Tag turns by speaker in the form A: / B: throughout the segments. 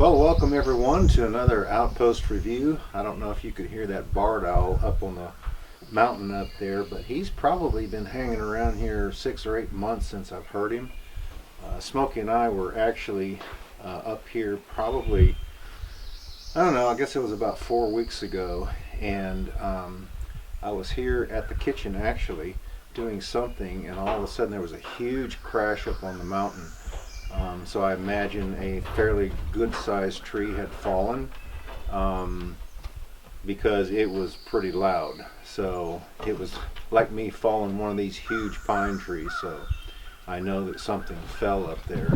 A: Well, welcome everyone to another Outpost review. I don't know if you could hear that barred owl up on the mountain up there, but he's probably been hanging around here 6 or 8 months since I've heard him. Smokey and I were actually up here probably, I don't know, I guess it was about 4 weeks ago, and I was here at the kitchen actually doing something, and all of a sudden there was a huge crash up on the mountain. So I imagine a fairly good-sized tree had fallen because it was pretty loud. So it was like me falling one of these huge pine trees. So I know that something fell up there.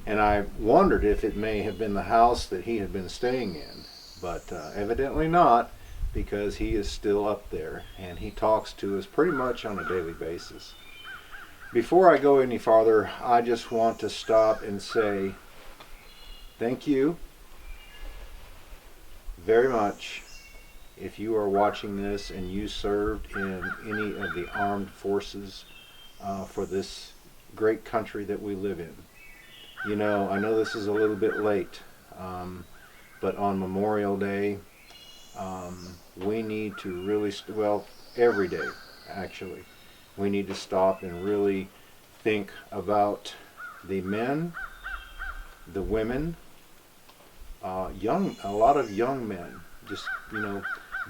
A: And I wondered if it may have been the house that he had been staying in. But evidently not, because he is still up there. And he talks to us pretty much on a daily basis. Before I go any farther, I just want to stop and say thank you very much if you are watching this and you served in any of the armed forces for this great country that we live in. You know, I know this is a little bit late, but on Memorial Day, we need to really, well, every day actually, we need to stop and really think about the men, the women, a lot of young men, just,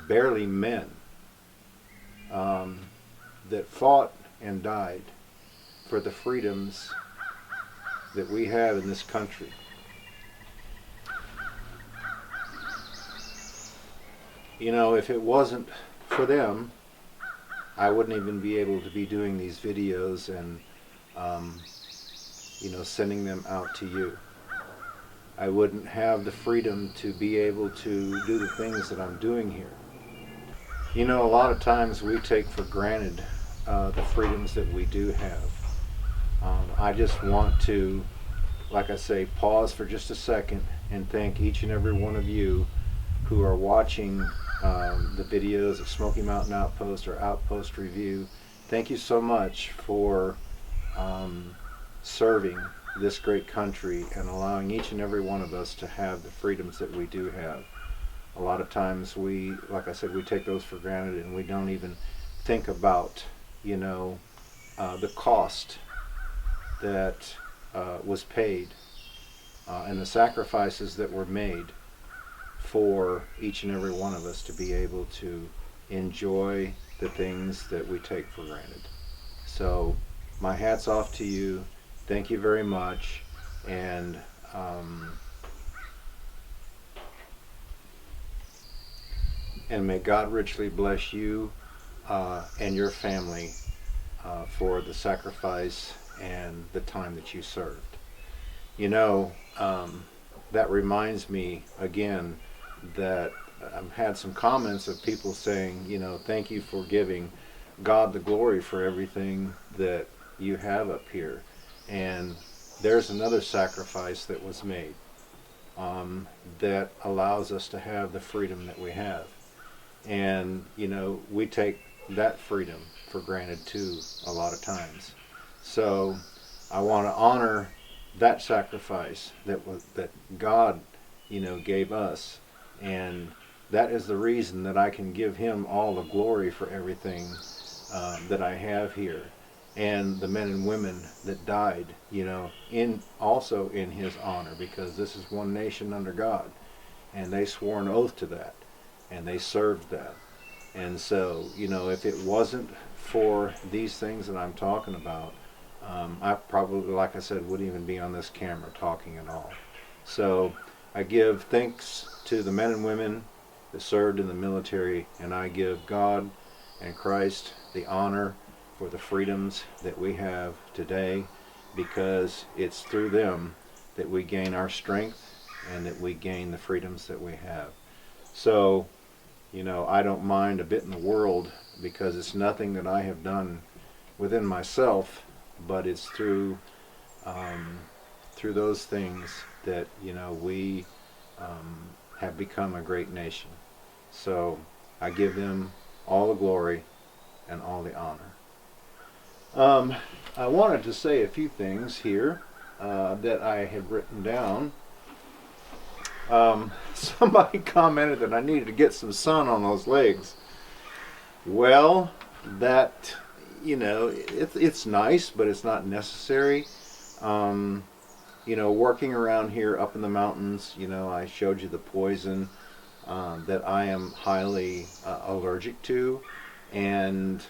A: barely men, that fought and died for the freedoms that we have in this country. You know, if it wasn't for them, I wouldn't even be able to be doing these videos and, sending them out to you. I wouldn't have the freedom to be able to do the things that I'm doing here. You know, a lot of times we take for granted the freedoms that we do have. I just want to, like I say, pause for just a second and thank each and every one of you who are watching the videos of Smoky Mountain Outpost or Outpost Review. Thank you so much for serving this great country and allowing each and every one of us to have the freedoms that we do have. A lot of times we, like I said, we take those for granted and we don't even think about, the cost that was paid and the sacrifices that were made for each and every one of us to be able to enjoy the things that we take for granted. So my hat's off to you. Thank you very much. And may God richly bless you and your family for the sacrifice and the time that you served. That reminds me again that I've had some comments of people saying, thank you for giving God the glory for everything that you have up here. And there's another sacrifice that was made that allows us to have the freedom that we have. And, we take that freedom for granted too a lot of times. So I want to honor that sacrifice that God, gave us, and that is the reason that I can give Him all the glory for everything that I have here, and the men and women that died, also in His honor, because this is one nation under God, and they swore an oath to that, and they served that. And so, if it wasn't for these things that I'm talking about, I probably, like I said, wouldn't even be on this camera talking at all. So I give thanks to the men and women that served in the military, and I give God and Christ the honor for the freedoms that we have today, because it's through them that we gain our strength and that we gain the freedoms that we have. So, I don't mind a bit in the world, because it's nothing that I have done within myself, but it's through those things that we have become a great nation. So I give them all the glory and all the honor. I wanted to say a few things here that I had written down. Somebody commented that I needed to get some sun on those legs. Well, that, it's nice, but it's not necessary. Um, Working around here up in the mountains, I showed you the poison that I am highly allergic to, and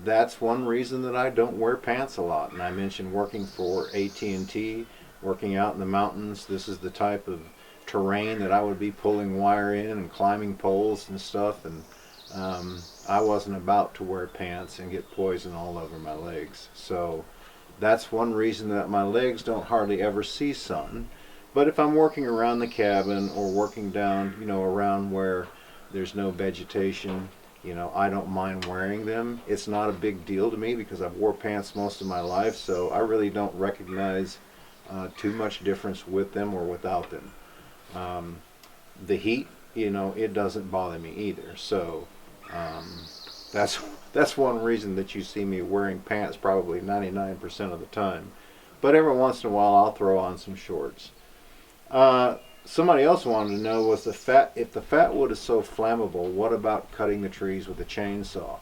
A: that's one reason that I don't wear pants a lot. And I mentioned working for AT&T, working out in the mountains. This is the type of terrain that I would be pulling wire in and climbing poles and stuff, and I wasn't about to wear pants and get poison all over my legs. So that's one reason that my legs don't hardly ever see sun. But if I'm working around the cabin or working down, around where there's no vegetation, I don't mind wearing them. It's not a big deal to me because I've wore pants most of my life, so I really don't recognize too much difference with them or without them. Um, the heat, it doesn't bother me either. So um, that's that's one reason that you see me wearing pants probably 99% of the time. But every once in a while, I'll throw on some shorts. Somebody else wanted to know was the fat. If the fat wood is so flammable, what about cutting the trees with a chainsaw?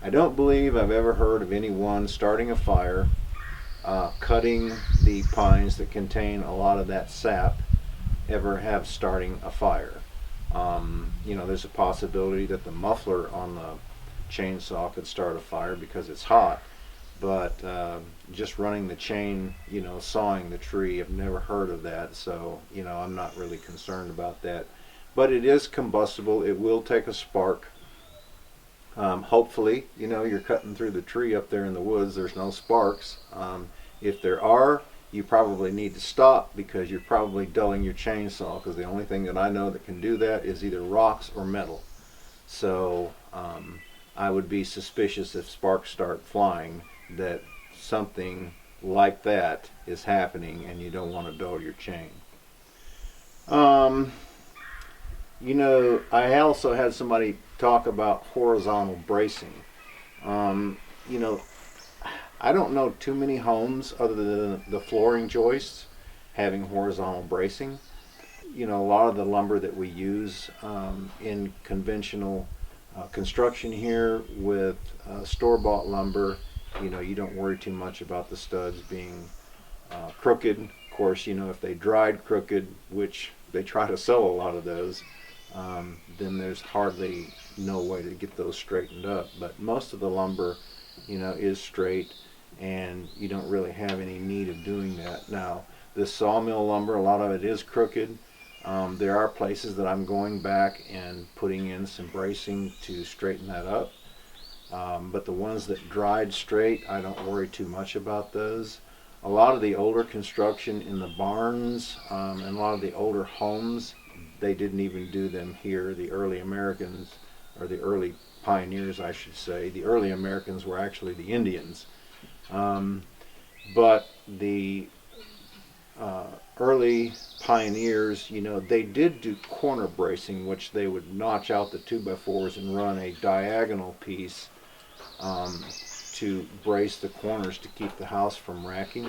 A: I don't believe I've ever heard of anyone starting a fire, cutting the pines that contain a lot of that sap, ever have starting a fire. There's a possibility that the muffler on the chainsaw could start a fire because it's hot, but just running the chain, sawing the tree, I've never heard of that, so, I'm not really concerned about that. But it is combustible. It will take a spark. Hopefully, you're cutting through the tree up there in the woods. There's no sparks. If there are, you probably need to stop because you're probably dulling your chainsaw, because the only thing that I know that can do that is either rocks or metal. So I would be suspicious if sparks start flying that something like that is happening and you don't want to dull your chain. Um, I also had somebody talk about horizontal bracing. Um, you know, I don't know too many homes other than the flooring joists having horizontal bracing. A lot of the lumber that we use in conventional construction here with store-bought lumber, you don't worry too much about the studs being crooked. Of course, if they dried crooked, which they try to sell a lot of those, then there's hardly no way to get those straightened up. But most of the lumber, is straight, and you don't really have any need of doing that. Now, this sawmill lumber, a lot of it is crooked. There are places that I'm going back and putting in some bracing to straighten that up. But the ones that dried straight, I don't worry too much about those. A lot of the older construction in the barns and a lot of the older homes, they didn't even do them here. The early Americans, or the early pioneers, I should say, the early Americans were actually the Indians. Um, but the early pioneers, they did do corner bracing, which they would notch out the 2x4s and run a diagonal piece um, to brace the corners to keep the house from racking.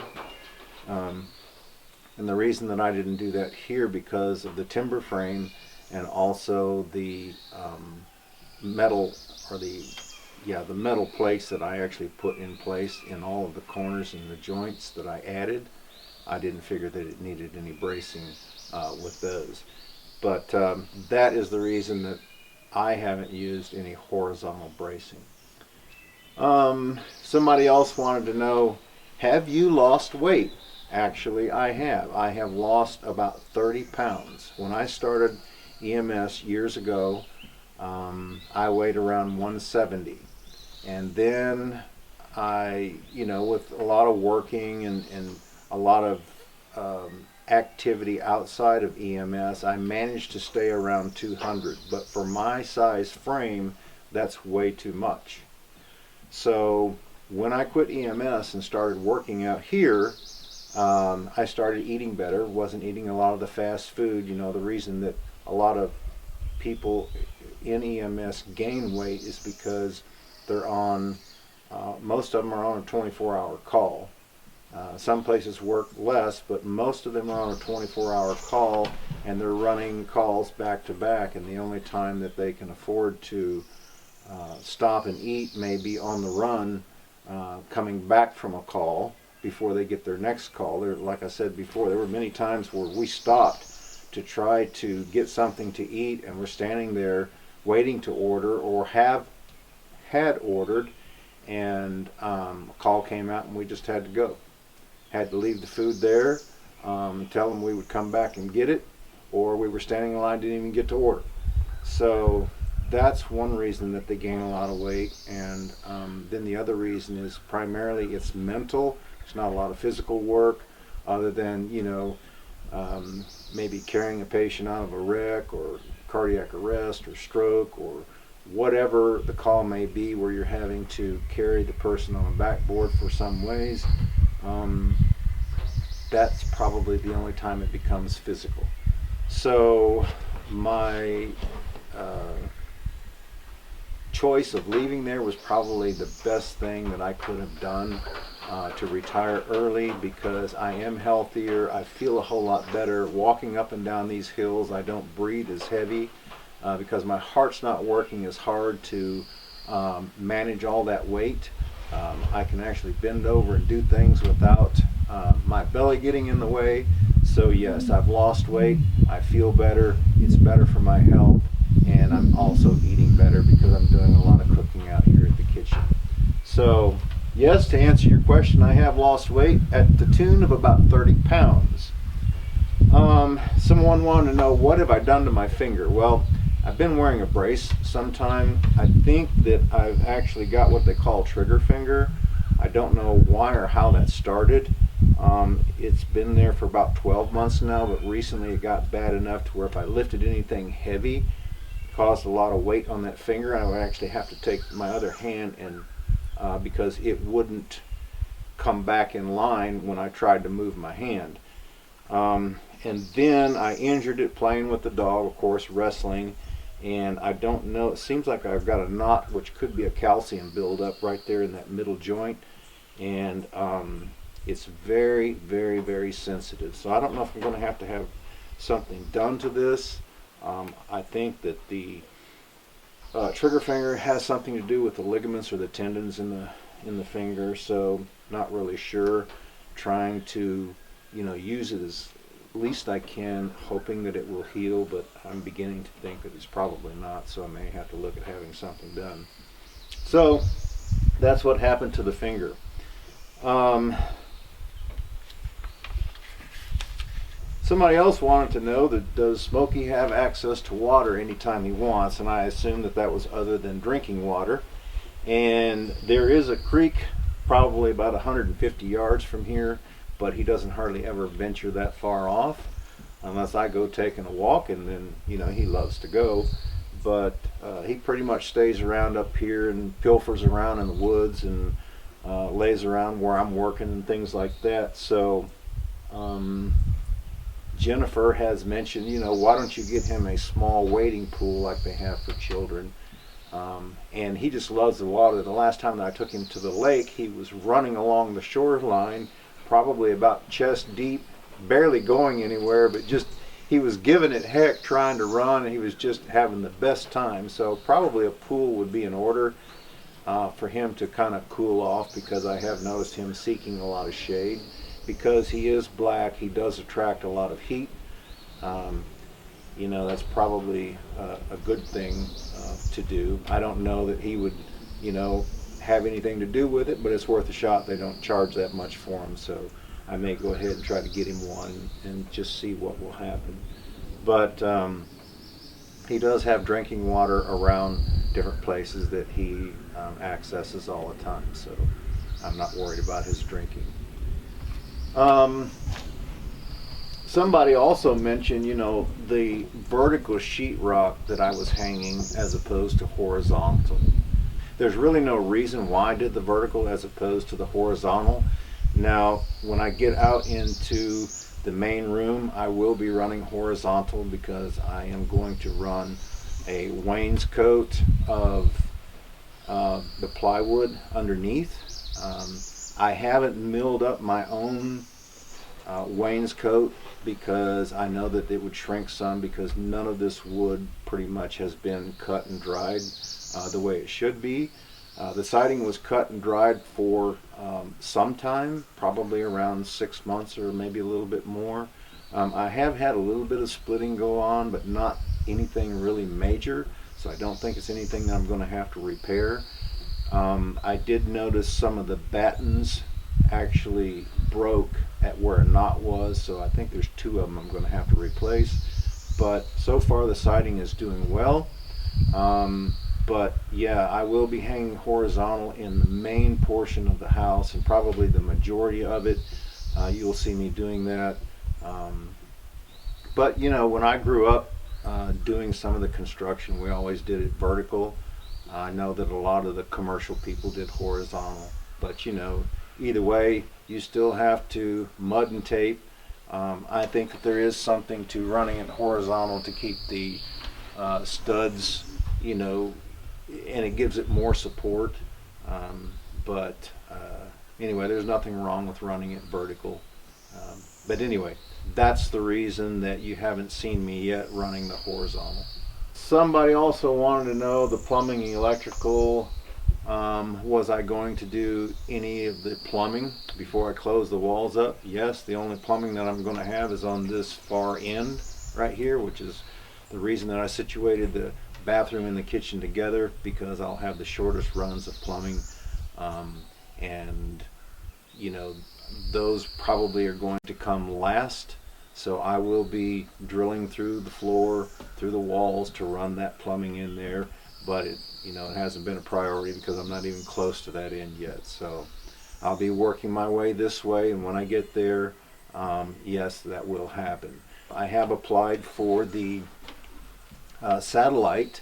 A: Um, and the reason that I didn't do that here because of the timber frame and also the metal or the metal plates that I actually put in place in all of the corners and the joints that I added. I didn't figure that it needed any bracing with those. But that is the reason that I haven't used any horizontal bracing. Somebody else wanted to know, have you lost weight? Actually, I have. I have lost about 30 pounds. When I started EMS years ago, I weighed around 170. And then with a lot of working and a lot of activity outside of EMS, I managed to stay around 200. But for my size frame, that's way too much. So when I quit EMS and started working out here, I started eating better, wasn't eating a lot of the fast food. The reason that a lot of people in EMS gain weight is because they're on, most of them are on a 24-hour call. Some places work less, but most of them are on a 24-hour call, and they're running calls back to back, and the only time that they can afford to stop and eat may be on the run, coming back from a call before they get their next call. Like I said before, there were many times where we stopped to try to get something to eat, and we're standing there waiting to order, or had ordered, and a call came out and we just had to go. Had to leave the food there, tell them we would come back and get it, or we were standing in line, didn't even get to order. So that's one reason that they gain a lot of weight. And then the other reason is primarily it's mental. It's not a lot of physical work, other than, maybe carrying a patient out of a wreck or cardiac arrest or stroke or whatever the call may be, where you're having to carry the person on a backboard for some ways. That's probably the only time it becomes physical. So my choice of leaving there was probably the best thing that I could have done to retire early, because I am healthier. I feel a whole lot better walking up and down these hills. I don't breathe as heavy because my heart's not working as hard to manage all that weight. I can actually bend over and do things without my belly getting in the way. So yes, I've lost weight. I feel better. It's better for my health. And I'm also eating better because I'm doing a lot of cooking out here at the kitchen. So yes, to answer your question, I have lost weight at the tune of about 30 pounds. Someone wanted to know, what have I done to my finger? Well, I've been wearing a brace sometime. I think that I've actually got what they call trigger finger. I don't know why or how that started. It's been there for about 12 months now, but recently it got bad enough to where if I lifted anything heavy, it caused a lot of weight on that finger. I would actually have to take my other hand and because it wouldn't come back in line when I tried to move my hand. And then I injured it playing with the dog, of course, wrestling. And I don't know, it seems like I've got a knot, which could be a calcium buildup right there in that middle joint. And it's very, very, very sensitive. So I don't know if I'm going to have something done to this. I think that the trigger finger has something to do with the ligaments or the tendons in the finger. So not really sure. Trying to, use it as least I can, hoping that it will heal, but I'm beginning to think that it's probably not, so I may have to look at having something done. So that's what happened to the finger. Somebody else wanted to know that does Smokey have access to water anytime he wants, and I assumed that was other than drinking water. And there is a creek probably about 150 yards from here, but he doesn't hardly ever venture that far off unless I go taking a walk, and then he loves to go, but he pretty much stays around up here and pilfers around in the woods and lays around where I'm working and things like that. So Jennifer has mentioned, why don't you get him a small wading pool like they have for children? And he just loves the water. The last time that I took him to the lake, he was running along the shoreline, probably about chest deep, barely going anywhere, but just he was giving it heck trying to run, and he was just having the best time. So probably a pool would be in order for him to kind of cool off, because I have noticed him seeking a lot of shade. Because he is black, he does attract a lot of heat. That's probably a good thing to do. I don't know that he would, have anything to do with it, but it's worth a shot. They don't charge that much for them, so I may go ahead and try to get him one and just see what will happen. But he does have drinking water around different places that he accesses all the time, so I'm not worried about his drinking. Somebody also mentioned, the vertical sheetrock that I was hanging as opposed to horizontal. There's really no reason why I did the vertical as opposed to the horizontal. Now, when I get out into the main room, I will be running horizontal because I am going to run a wainscot of the plywood underneath. I haven't milled up my own wainscot because I know that it would shrink some, because none of this wood pretty much has been cut and dried the way it should be. The siding was cut and dried for some time, probably around 6 months or maybe a little bit more. I have had a little bit of splitting go on, but not anything really major, so I don't think it's anything that I'm going to have to repair. I did notice some of the battens actually broke at where a knot was, so I think there's 2 of them I'm going to have to replace. But so far the siding is doing well. But yeah, I will be hanging horizontal in the main portion of the house, and probably the majority of it. You'll see me doing that. But you know, when I grew up doing some of the construction, we always did it vertical. I know that a lot of the commercial people did horizontal, but you know, either way, you still have to mud and tape. I think that there is something to running it horizontal to keep the studs, you know, and it gives it more support. But anyway, there's nothing wrong with running it vertical. But anyway, that's the reason that you haven't seen me yet running the horizontal. Somebody also wanted to know the plumbing and electrical. Was I going to do any of the plumbing before I close the walls up? Yes, the only plumbing that I'm going to have is on this far end right here, which is the reason that I situated the bathroom and the kitchen together, because I'll have the shortest runs of plumbing. And you know, those probably are going to come last, so I will be drilling through the floor, through the walls to run that plumbing in there, but it, you know, it hasn't been a priority because I'm not even close to that end yet. So I'll be working my way this way, and when I get there, yes, that will happen. I have applied for the satellite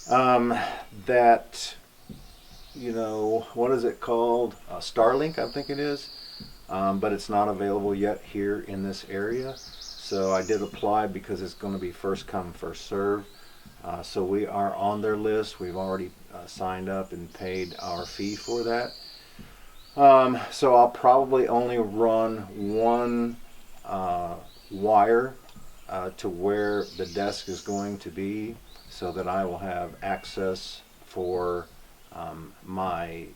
A: that, you know, what is it called? Starlink, I think it is. But it's not available yet here in this area. So I did apply because it's going to be first come, first serve. So we are on their list. We've already signed up and paid our fee for that. So I'll probably only run one wire to where the desk is going to be, so that I will have access for my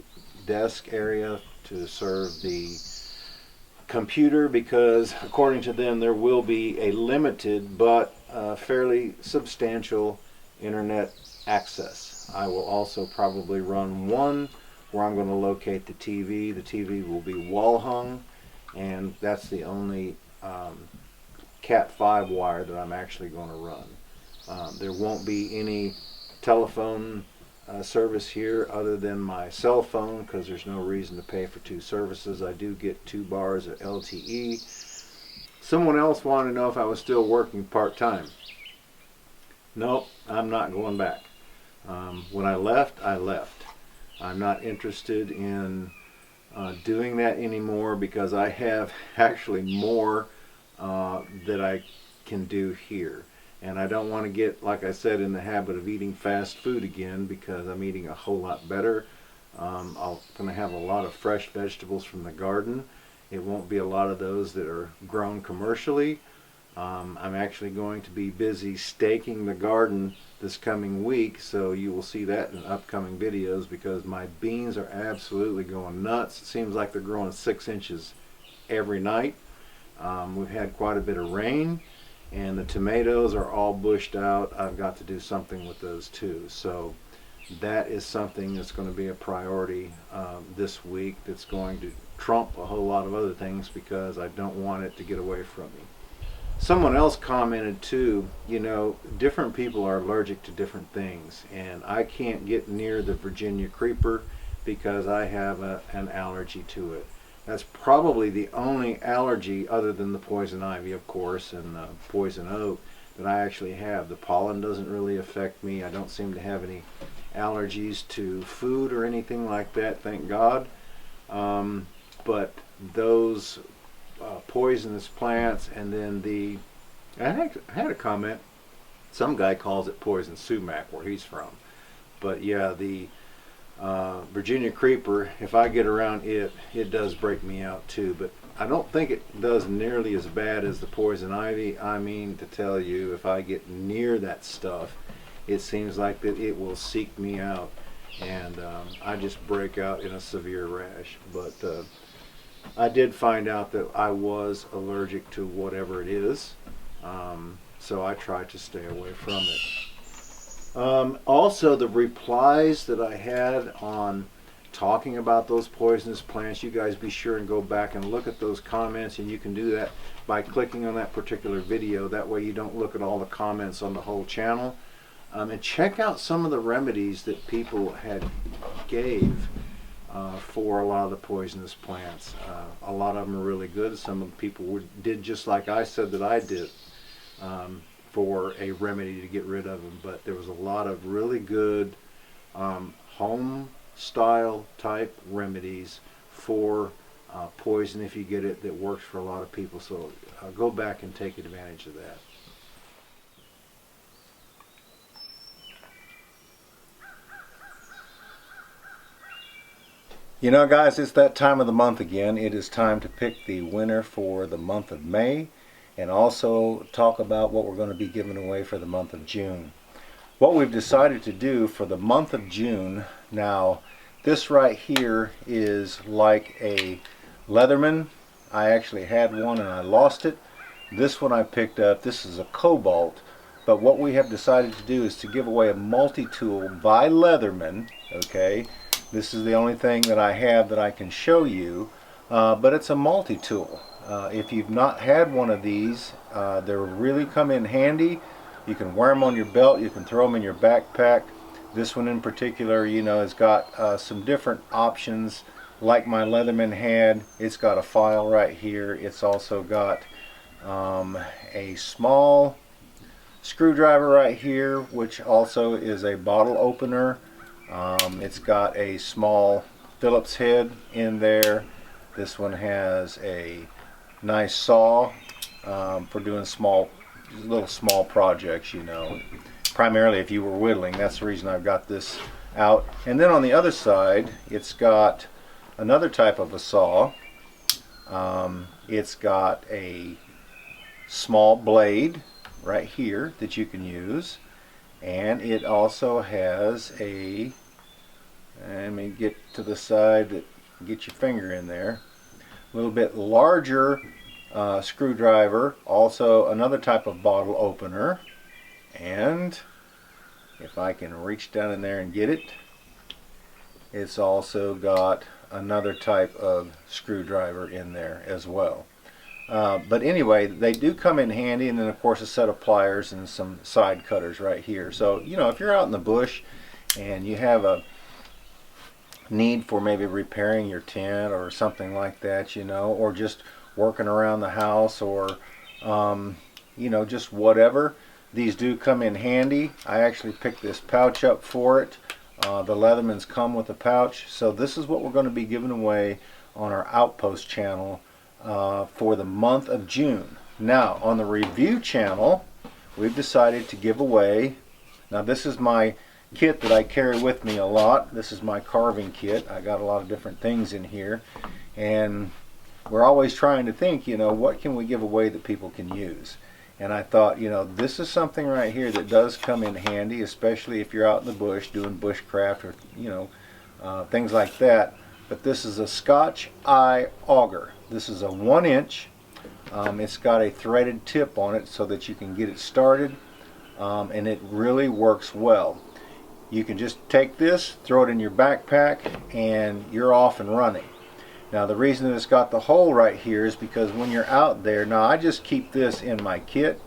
A: desk area to serve the computer, because according to them there will be a limited but fairly substantial internet access. I will also probably run one where I'm going to locate the TV. The TV will be wall hung, and that's the only Cat 5 wire that I'm actually going to run. There won't be any telephone service here other than my cell phone, because there's no reason to pay for 2 services. I do get 2 bars of LTE. Someone else wanted to know if I was still working part-time. Nope, I'm not going back. When I left, I left. I'm not interested in doing that anymore, because I have actually more that I can do here. And I don't want to get, like I said, in the habit of eating fast food again, because I'm eating a whole lot better. I'm going to have a lot of fresh vegetables from the garden. It won't be a lot of those that are grown commercially. I'm actually going to be busy staking the garden this coming week, so you will see that in upcoming videos, because my beans are absolutely going nuts. It seems like they're growing 6 inches every night. We've had quite a bit of rain, and the tomatoes are all bushed out. I've got to do something with those too. So that is something that's going to be a priority this week, that's going to trump a whole lot of other things, because I don't want it to get away from me. Someone else commented too, you know, different people are allergic to different things, and I can't get near the Virginia creeper because I have an allergy to it. That's probably the only allergy, other than the poison ivy, of course, and the poison oak, that I actually have. The pollen doesn't really affect me. I don't seem to have any allergies to food or anything like that, thank God. But those poisonous plants, and then I had a comment, some guy calls it poison sumac where he's from. But yeah, the Virginia creeper, if I get around it, it does break me out too. But I don't think it does nearly as bad as the poison ivy. I mean to tell you, if I get near that stuff, it seems like that it will seek me out, and I just break out in a severe rash. But I did find out that I was allergic to whatever it is, so I try to stay away from it. Also, the replies that I had on talking about those poisonous plants, you guys be sure and go back and look at those comments, and you can do that by clicking on that particular video. That way you don't look at all the comments on the whole channel. And check out some of the remedies that people had gave for a lot of the poisonous plants. A lot of them are really good. Some of the people did just like I said that I did, for a remedy to get rid of them. But there was a lot of really good home style type remedies for poison if you get it, that works for a lot of people. So go back and take advantage of that. You know, guys, it's that time of the month again. It is time to pick the winner for the month of May, and also talk about what we're going to be giving away for the month of June. What we've decided to do for the month of June, now this right here is like a Leatherman. I actually had one and I lost it. This one I picked up. This is a Cobalt. But what we have decided to do is to give away a multi-tool by Leatherman. Okay, this is the only thing that I have that I can show you, but it's a multi-tool. If you've not had one of these, they really come in handy. You can wear them on your belt, you can throw them in your backpack. This one in particular, you know, has got some different options like my Leatherman had. It's got a file right here. It's also got a small screwdriver right here, which also is a bottle opener. It's got a small Phillips head in there. This one has a nice saw for doing little small projects, you know, primarily if you were whittling. That's the reason I've got this out. And then on the other side, it's got another type of a saw. It's got a small blade right here that you can use, and it also has a, let me get to the side that get your finger in there, a little bit larger screwdriver, also another type of bottle opener, and if I can reach down in there and get it, it's also got another type of screwdriver in there as well. But anyway, they do come in handy, and then of course a set of pliers and some side cutters right here. So, you know, if you're out in the bush and you have a need for maybe repairing your tent or something like that, you know, or just working around the house, or you know, just whatever, these do come in handy. I actually picked this pouch up for it. The Leathermans come with a pouch. So this is what we're going to be giving away on our Outpost channel for the month of June. Now on the review channel, we've decided to give away, now this is my kit that I carry with me a lot. This is my carving kit. I got a lot of different things in here, and we're always trying to think, you know, what can we give away that people can use? And I thought, you know, this is something right here that does come in handy, especially if you're out in the bush doing bushcraft or, you know, things like that. But this is a Scotch eye auger. This is a 1-inch. It's got a threaded tip on it so that you can get it started, and it really works well. You can just take this, throw it in your backpack, and you're off and running. Now the reason that it's got the hole right here is because when you're out there, now I just keep this in my kit,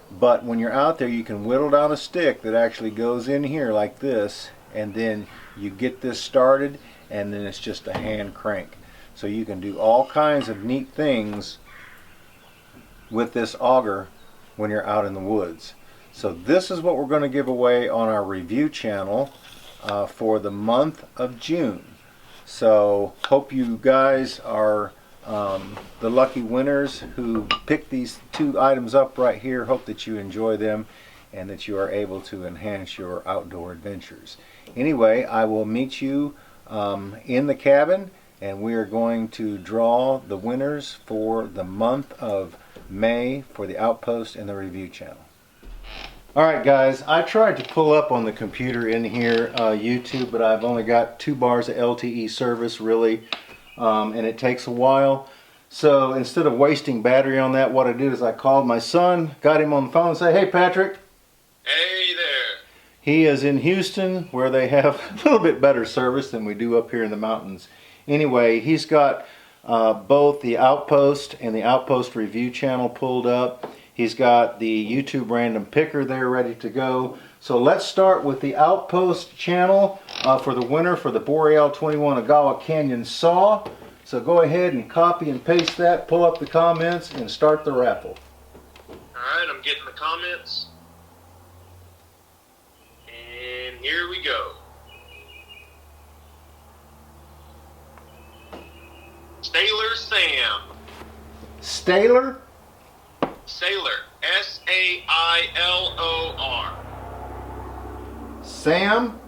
A: but when you're out there you can whittle down a stick that actually goes in here like this, and then you get this started, and then it's just a hand crank. So you can do all kinds of neat things with this auger when you're out in the woods. So this is what we're going to give away on our review channel for the month of June. So hope you guys are the lucky winners who picked these two items up right here. Hope that you enjoy them and that you are able to enhance your outdoor adventures. Anyway, I will meet you in the cabin, and we are going to draw the winners for the month of May for the Outpost and the review channel. Alright guys, I tried to pull up on the computer in here YouTube, but I've only got 2 bars of LTE service really, and it takes a while. So instead of wasting battery on that, what I did is I called my son, got him on the phone and said, "Hey Patrick."
B: Hey there.
A: He is in Houston, where they have a little bit better service than we do up here in the mountains. Anyway, he's got both the Outpost and the Outpost review channel pulled up. He's got the YouTube random picker there ready to go. So let's start with the Outpost channel for the winner for the Boreal 21 Agawa Canyon saw. So go ahead and copy and paste that, pull up the comments, and start the raffle.
B: Alright, I'm getting the comments. And here we go. Sailor Sam.
A: Staylor?
B: Sailor. S-A-I-L-O-R.
A: Sam?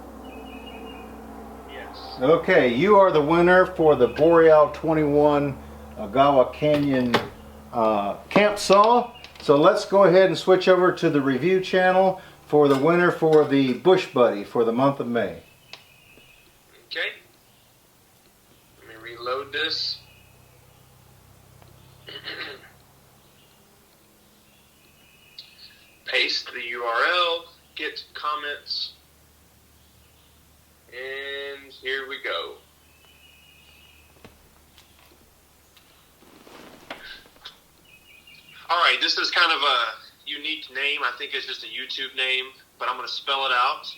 B: Yes.
A: Okay, you are the winner for the Boreal 21 Agawa Canyon camp saw. So let's go ahead and switch over to the review channel for the winner for the Bush Buddy for the month of May.
B: Okay. Let me reload this. Paste the URL, get comments, and here we go. Alright, this is kind of a unique name. I think it's just a YouTube name, but I'm going to spell it out.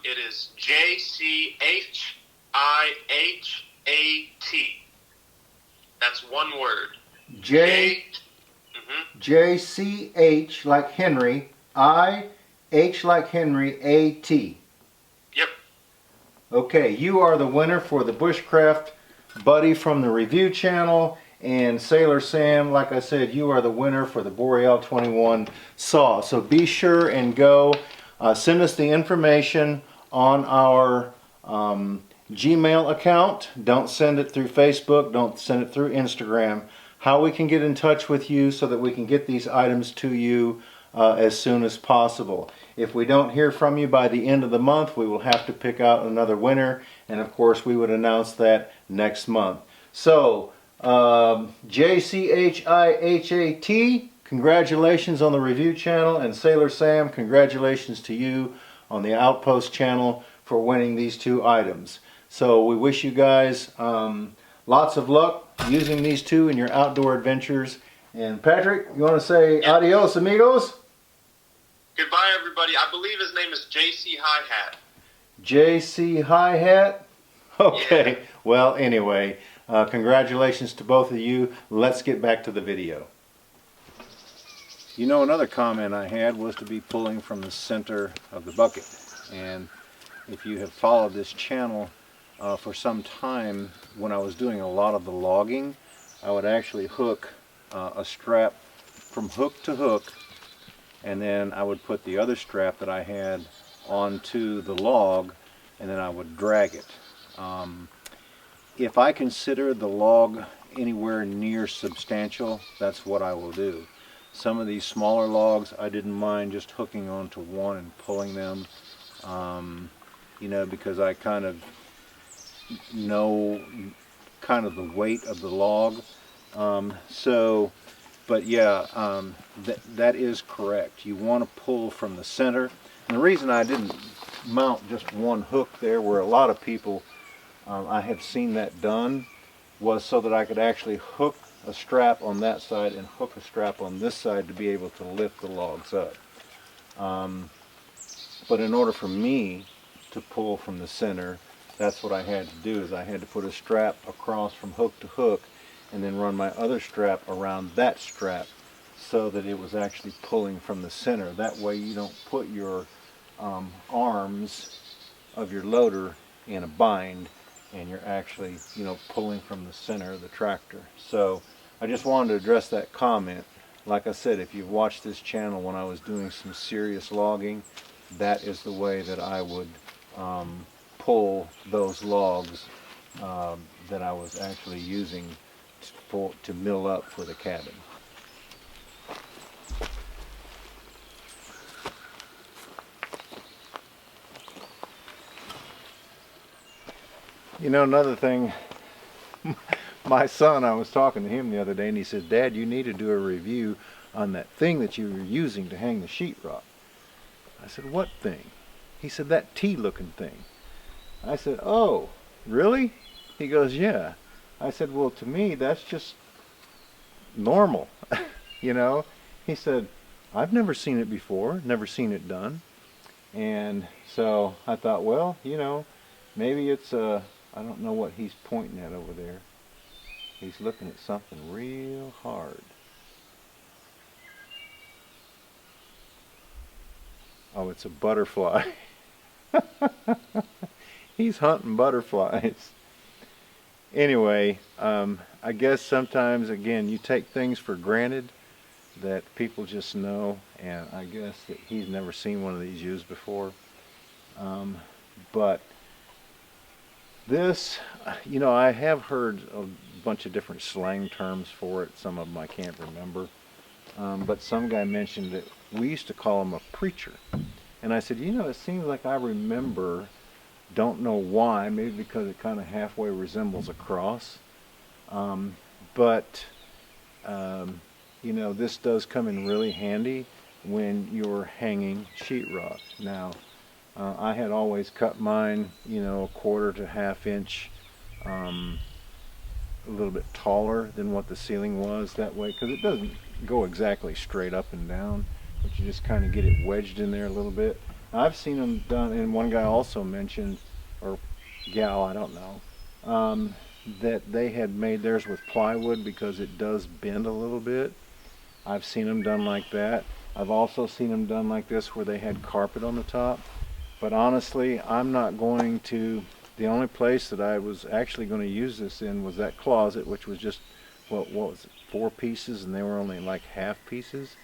B: It is J-C-H-I-H-A-T. That's one word.
A: J-C-H like Henry, I-H like Henry, A-T.
B: Yep.
A: Okay, you are the winner for the Bushcraft Buddy from the review channel. And Sailor Sam, like I said, you are the winner for the Boreal 21 saw. So be sure and go send us the information on our Gmail account. Don't send it through Facebook. Don't send it through Instagram. How we can get in touch with you so that we can get these items to you as soon as possible. If we don't hear from you by the end of the month, we will have to pick out another winner. And of course, we would announce that next month. So, J-C-H-I-H-A-T, congratulations on the review channel, and Sailor Sam, congratulations to you on the Outpost channel for winning these 2 items. So we wish you guys lots of luck using these 2 in your outdoor adventures. And Patrick, you want to say adios, amigos?
B: Goodbye, everybody. I believe his name is JC Hi-Hat.
A: JC Hi-Hat? Okay,
B: Yeah.
A: Well, anyway, congratulations to both of you. Let's get back to the video. You know, another comment I had was to be pulling from the center of the bucket. And if you have followed this channel for some time, when I was doing a lot of the logging, I would actually hook a strap from hook to hook, and then I would put the other strap that I had onto the log, and then I would drag it. If I consider the log anywhere near substantial, that's what I will do. Some of these smaller logs, I didn't mind just hooking onto one and pulling them, you know, because I kind of know kind of the weight of the log. But yeah, that is correct. You want to pull from the center. And the reason I didn't mount just one hook there, where a lot of people I have seen that done, was so that I could actually hook a strap on that side and hook a strap on this side to be able to lift the logs up. But in order for me to pull from the center, that's what I had to do, is I had to put a strap across from hook to hook and then run my other strap around that strap so that it was actually pulling from the center. That way you don't put your arms of your loader in a bind, and you're actually, you know, pulling from the center of the tractor. So I just wanted to address that comment. Like I said, if you've watched this channel when I was doing some serious logging, that is the way that I would pull those logs that I was actually using to mill up for the cabin. You know, another thing, my son, I was talking to him the other day, and he says, "Dad, you need to do a review on that thing that you were using to hang the sheetrock." I said, "What thing?" He said, "That T-looking thing." I said, "Oh, really?" He goes, "Yeah." I said, "Well, to me, that's just normal." You know? He said, "I've never seen it before, never seen it done." And so I thought, well, you know, maybe it's I don't know what he's pointing at over there. He's looking at something real hard. Oh, it's a butterfly. He's hunting butterflies. Anyway, I guess sometimes, again, you take things for granted that people just know, and I guess that he's never seen one of these used before. But this, you know, I have heard a bunch of different slang terms for it. Some of them I can't remember. But some guy mentioned that we used to call him a preacher. And I said, you know, it seems like I remember, don't know why, maybe because it kind of halfway resembles a cross. But you know, this does come in really handy when you're hanging sheetrock. Now, I had always cut mine, you know, 1/4 to 1/2 inch, a little bit taller than what the ceiling was, that way, because it doesn't go exactly straight up and down, but you just kind of get it wedged in there a little bit. I've seen them done, and one guy also mentioned, or gal, I don't know, that they had made theirs with plywood because it does bend a little bit. I've seen them done like that. I've also seen them done like this where they had carpet on the top. But honestly, I'm not going to, the only place that I was actually going to use this in was that closet, which was just, what was it, 4 pieces, and they were only like half pieces.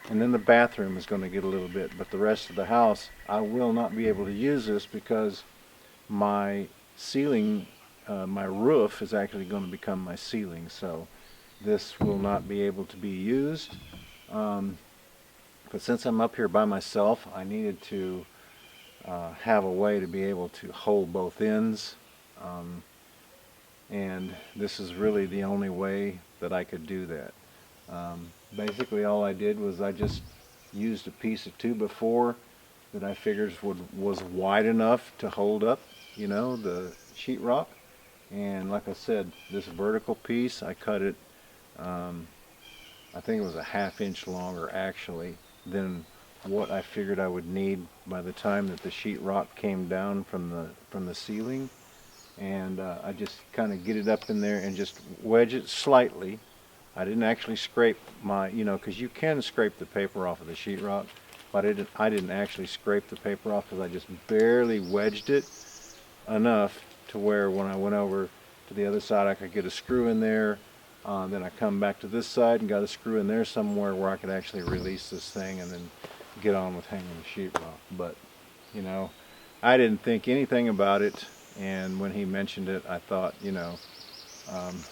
A: And then the bathroom is going to get a little bit, but the rest of the house, I will not be able to use this because my ceiling, my roof is actually going to become my ceiling, so this will not be able to be used. But since I'm up here by myself, I needed to have a way to be able to hold both ends, and this is really the only way that I could do that. Basically all I did was I just used a piece of 2x4 that I figured was wide enough to hold up, you know, the sheetrock. And like I said, this vertical piece, I cut it, I think it was a 1/2 inch longer actually than what I figured I would need by the time that the sheetrock came down from the ceiling. And I just kind of get it up in there and just wedge it slightly. I didn't actually scrape my, you know, because you can scrape the paper off of the sheetrock, but I didn't actually scrape the paper off because I just barely wedged it enough to where when I went over to the other side I could get a screw in there. Then I come back to this side and got a screw in there somewhere where I could actually release this thing and then get on with hanging the sheetrock. But, you know, I didn't think anything about it, and when he mentioned it, I thought, you know,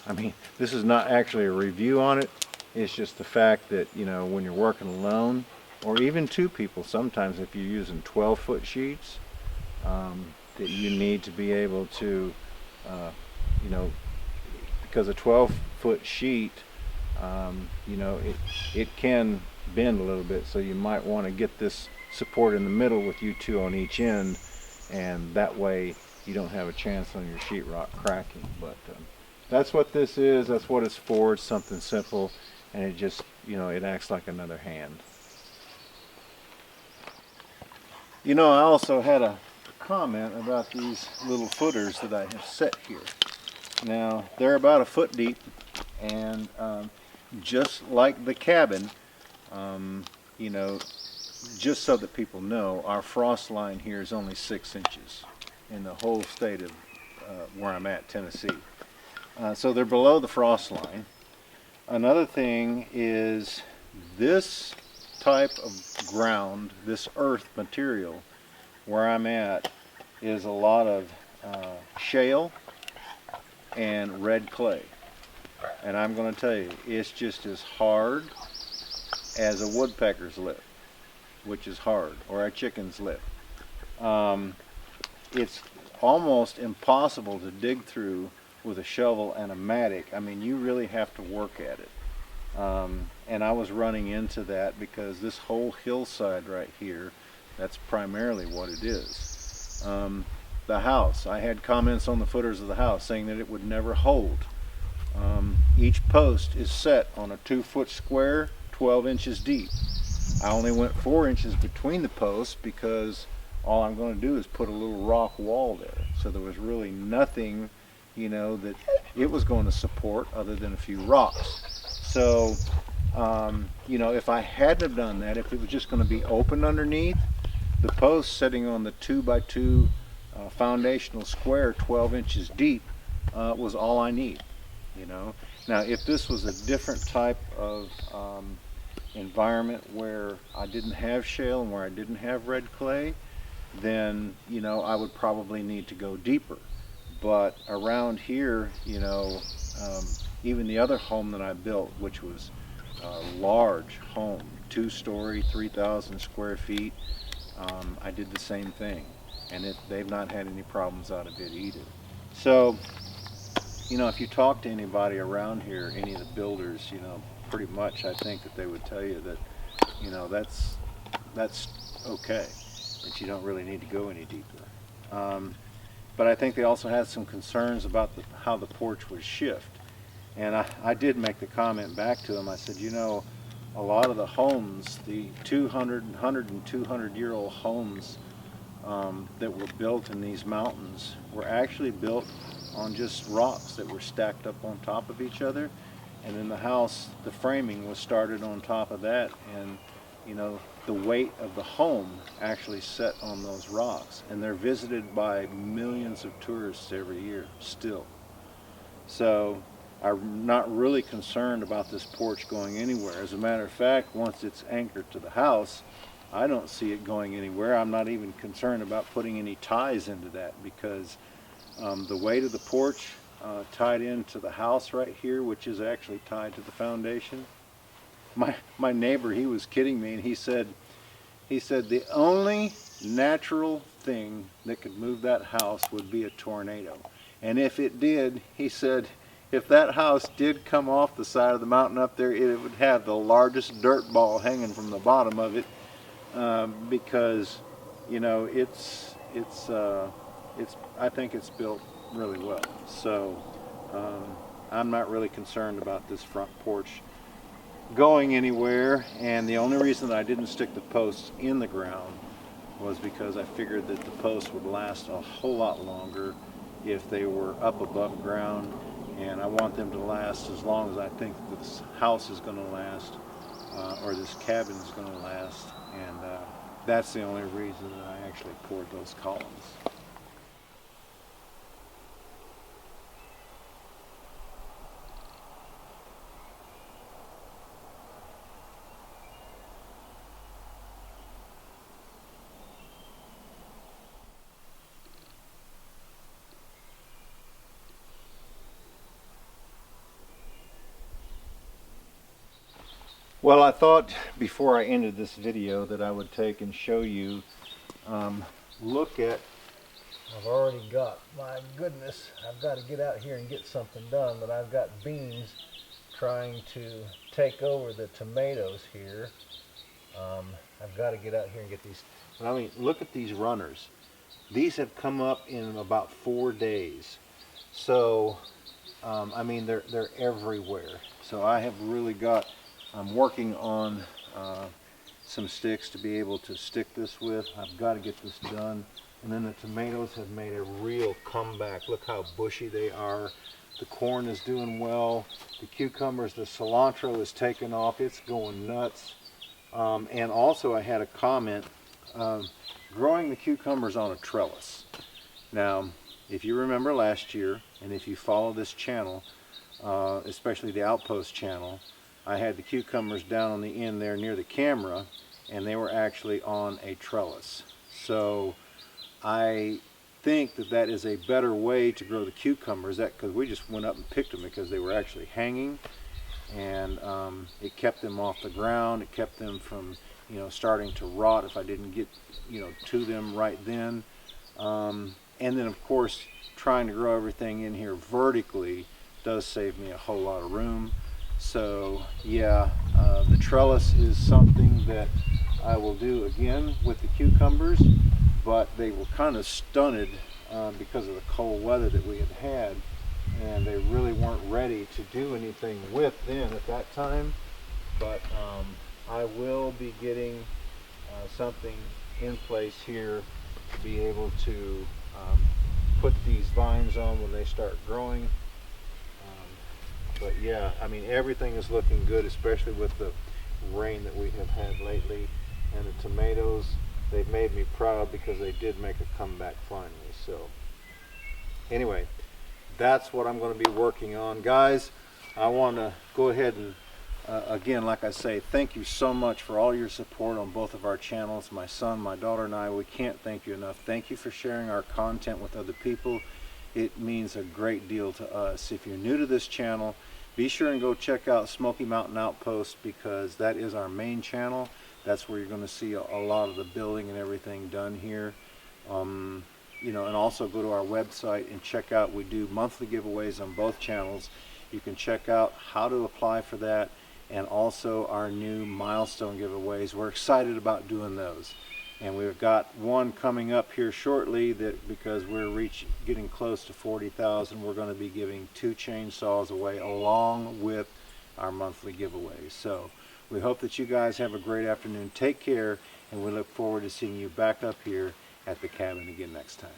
A: I mean, this is not actually a review on it. It's just the fact that, you know, when you're working alone, or even 2 people, sometimes if you're using 12-foot sheets, that you need to be able to, you know, because a 12-foot sheet, you know, it can bend a little bit, so you might want to get this support in the middle with you 2 on each end, and that way you don't have a chance on your sheetrock cracking. But that's what this is. That's what it's for. It's something simple, and it just, you know, it acts like another hand. You know, I also had a comment about these little footers that I have set here. Now, they're about 1 foot deep, and just like the cabin, you know, just so that people know, our frost line here is only 6 inches in the whole state of where I'm at, Tennessee. So they're below the frost line. Another thing is this type of ground, this earth material, where I'm at, is a lot of shale and red clay. And I'm going to tell you, it's just as hard as a woodpecker's lip, which is hard, or a chicken's lip. It's almost impossible to dig through with a shovel and a mattock. I mean, you really have to work at it. And I was running into that because this whole hillside right here, that's primarily what it is. The house, I had comments on the footers of the house saying that it would never hold. Each post is set on a 2-foot square, 12 inches deep. I only went 4 inches between the posts because all I'm going to do is put a little rock wall there. So there was really nothing, you know, that it was going to support other than a few rocks. So, you know, if I hadn't have done that, if it was just going to be open underneath, the post sitting on the 2x2 foundational square, 12 inches deep, was all I need, you know. Now, if this was a different type of environment where I didn't have shale and where I didn't have red clay, then, you know, I would probably need to go deeper. But around here, you know, even the other home that I built, which was a large home, 2-story, 3,000 square feet, I did the same thing, and they've not had any problems out of it either. So, you know, if you talk to anybody around here, any of the builders, you know, pretty much I think that they would tell you that, you know, that's okay, that you don't really need to go any deeper. But I think they also had some concerns about how the porch would shift. And I did make the comment back to them. I said, you know, a lot of the homes, the 100 and 200-year-old homes that were built in these mountains were actually built on just rocks that were stacked up on top of each other. And then the house, the framing was started on top of that, and you know, the weight of the home actually set on those rocks, and they're visited by millions of tourists every year still. So I'm not really concerned about this porch going anywhere. As a matter of fact, once it's anchored to the house, I don't see it going anywhere. I'm not even concerned about putting any ties into that because the weight of the porch tied into the house right here, which is actually tied to the foundation. My neighbor, he was kidding me, and he said the only natural thing that could move that house would be a tornado. And if it did, he said, if that house did come off the side of the mountain up there, it would have the largest dirt ball hanging from the bottom of it, because, you know, I think it's built really well. So I'm not really concerned about this front porch going anywhere, and the only reason that I didn't stick the posts in the ground was because I figured that the posts would last a whole lot longer if they were up above ground, and I want them to last as long as I think this house is going to last, or this cabin is going to last, and that's the only reason that I actually poured those columns. Well, I thought before I ended this video that I would take and show you, look at, I've already got, my goodness, I've got to get out here and get something done, but I've got beans trying to take over the tomatoes here. I've got to get out here and get these, but I mean, look at these runners. These have come up in about 4 days. So, I mean, they're everywhere. So I have really got, I'm working on some sticks to be able to stick this with. I've got to get this done. And then the tomatoes have made a real comeback. Look how bushy they are. The corn is doing well. The cucumbers, the cilantro is taking off. It's going nuts. And also I had a comment, growing the cucumbers on a trellis. Now, if you remember last year, and if you follow this channel, especially the Outpost channel, I had the cucumbers down on the end there near the camera, and they were actually on a trellis. So I think that that is a better way to grow the cucumbers. That because we just went up and picked them because they were actually hanging, and it kept them off the ground. It kept them from, starting to rot if I didn't get, to them right then. And then of course, trying to grow everything in here vertically does save me a whole lot of room. So yeah, the trellis is something that I will do again with the cucumbers, but they were kind of stunted because of the cold weather that we had, and they really weren't ready to do anything with then at that time. But I will be getting something in place here to be able to put these vines on when they start growing. But yeah, I mean, everything is looking good, especially with the rain that we have had lately. And the tomatoes, they've made me proud because they did make a comeback finally. So anyway, that's what I'm going to be working on. Guys, I want to go ahead and again, like I say, thank you so much for all your support on both of our channels. My son, my daughter, and I, we can't thank you enough. Thank you for sharing our content with other people. It means a great deal to us. If you're new to this channel, be sure and go check out Smoky Mountain Outpost, because that is our main channel. That's where you're going to see a lot of the building and everything done here. And also go to our website and check out, we do monthly giveaways on both channels. You can check out how to apply for that, and also our new milestone giveaways. We're excited about doing those. And we've got one coming up here shortly that, because we're getting close to 40,000, we're going to be giving 2 chainsaws away along with our monthly giveaways. So we hope that you guys have a great afternoon. Take care, and we look forward to seeing you back up here at the cabin again next time.